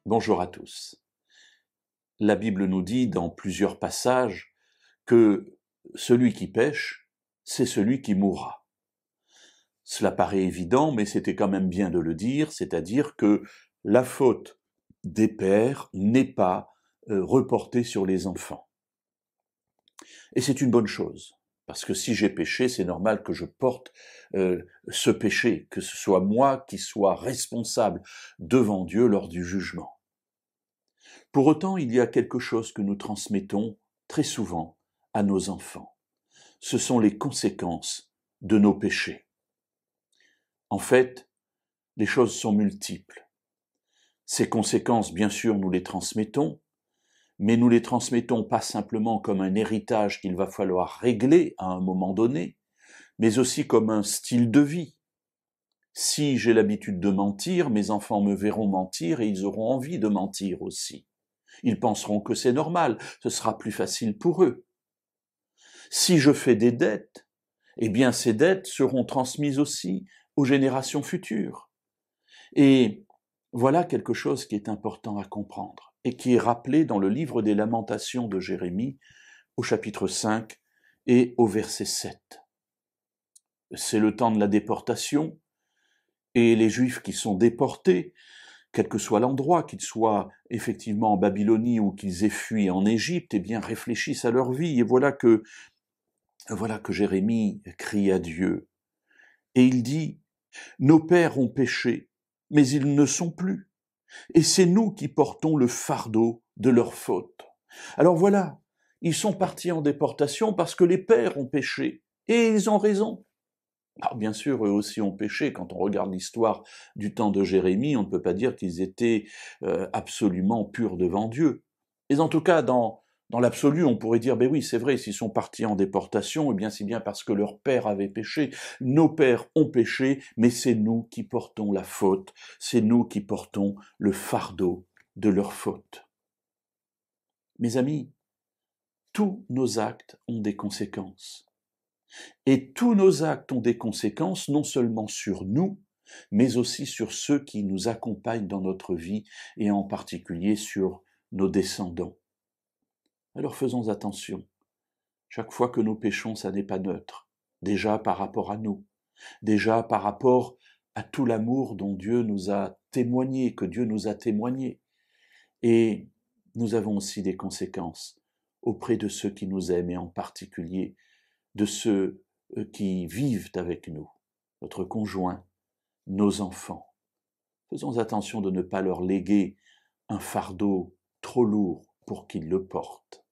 Bonjour à tous. La Bible nous dit dans plusieurs passages que celui qui pêche, c'est celui qui mourra. Cela paraît évident, mais c'était quand même bien de le dire, c'est-à-dire que la faute des pères n'est pas reportée sur les enfants. Et c'est une bonne chose, parce que si j'ai péché, c'est normal que je porte ce péché, que ce soit moi qui sois responsable devant Dieu lors du jugement. Pour autant, il y a quelque chose que nous transmettons très souvent à nos enfants. Ce sont les conséquences de nos péchés. En fait, les choses sont multiples. Ces conséquences, bien sûr, nous les transmettons, mais nous les transmettons pas simplement comme un héritage qu'il va falloir régler à un moment donné, mais aussi comme un style de vie. Si j'ai l'habitude de mentir, mes enfants me verront mentir et ils auront envie de mentir aussi. Ils penseront que c'est normal, ce sera plus facile pour eux. Si je fais des dettes, eh bien ces dettes seront transmises aussi aux générations futures. Et voilà quelque chose qui est important à comprendre et qui est rappelé dans le livre des Lamentations de Jérémie au chapitre 5 et au verset 7. C'est le temps de la déportation et les Juifs qui sont déportés, quel que soit l'endroit, qu'ils soient effectivement en Babylonie ou qu'ils aient fui en Égypte, eh bien réfléchissent à leur vie et voilà que Jérémie crie à Dieu. Et il dit, « Nos pères ont péché, mais ils ne sont plus. Et c'est nous qui portons le fardeau de leurs fautes. » Alors voilà, ils sont partis en déportation parce que les pères ont péché. Et ils ont raison. Alors bien sûr, eux aussi ont péché. Quand on regarde l'histoire du temps de Jérémie, on ne peut pas dire qu'ils étaient absolument purs devant Dieu. Et en tout cas, dans l'absolu, on pourrait dire, ben oui, c'est vrai, s'ils sont partis en déportation, eh bien c'est bien parce que leur père avait péché. Nos pères ont péché, mais c'est nous qui portons la faute. C'est nous qui portons le fardeau de leur faute. Mes amis, tous nos actes ont des conséquences. Et tous nos actes ont des conséquences non seulement sur nous, mais aussi sur ceux qui nous accompagnent dans notre vie et en particulier sur nos descendants. Alors faisons attention. Chaque fois que nous péchons, ça n'est pas neutre. Déjà par rapport à nous, déjà par rapport à tout l'amour dont Dieu nous a témoigné, que Dieu nous a témoigné. Et nous avons aussi des conséquences auprès de ceux qui nous aiment et en particulier de ceux qui vivent avec nous, notre conjoint, nos enfants. Faisons attention de ne pas leur léguer un fardeau trop lourd pour qu'ils le portent.